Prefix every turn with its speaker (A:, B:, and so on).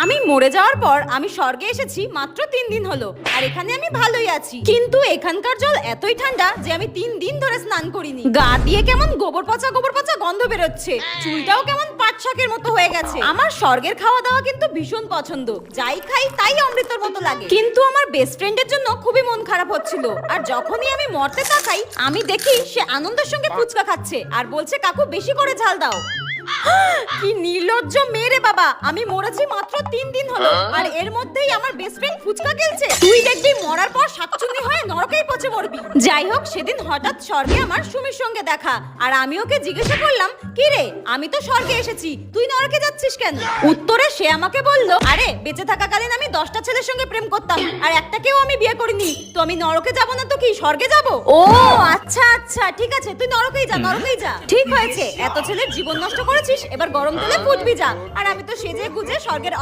A: আমি মরে যাওয়ার পর আমি স্বর্গে এসেছি মাত্র 3 দিন হলো, আর এখানে আমি ভালোই আছি। কিন্তু এখানকার জল এতই ঠান্ডা যে আমি 3 দিন ধরে স্নান করিনি। গা দিয়ে কেমন গোবর পচা গন্ধ বেরোচ্ছে, চুলটাও কেমন পাট শাকের মতো হয়ে গেছে। আমার স্বর্গের খাওয়া দাওয়া কিন্তু ভীষণ পছন্দ, যাই খাই তাই অমৃতর মতো লাগে। কিন্তু আমার বেস্ট ফ্রেন্ডের জন্য খুবই মন খারাপ হচ্ছিল, আর যখনই আমি মরতে তাকাই আমি দেখি সে আনন্দের সঙ্গে ফুচকা খাচ্ছে আর বলছে কাকু বেশি করে ঝাল দাও। কি নির্লজ্জ মেয়ে রে বাবা, আমি মরেছি মাত্র 3 দিন হলো আর এর মধ্যেই আমার বেস্ট ফ্রেন্ড ফুচকা খেলছে। তুই দেখবি মরার পর শাকচুন্নি হয়ে নরকেই পচে মরবি। যাই হোক, সেদিন হঠাৎ স্বর্গে আমার সুমির সঙ্গে দেখা, আর আমি ওকে জিজ্ঞাসা করলাম কি রে আমি তো স্বর্গে এসেছি, তুই নরকে যাচ্ছিস কেন? উত্তরে সে আমাকে বলল, আরে বেঁচে থাকাকালীন আমি 10টা ছেলের সঙ্গে প্রেম করতাম আর একটাকেও আমি বিয়ে করিনি, তো আমি নরকে যাব না তো কি স্বর্গে যাব? ও আচ্ছা আচ্ছা, ঠিক আছে তুই নরকেই যা, নরকেই যা। ঠিক হয়েছে, এত ছেলের জীবন নষ্ট করেছিস, এবার গরম তেলে ফুটবি যা। আর আমি তো সেজে গুজে স্বর্গের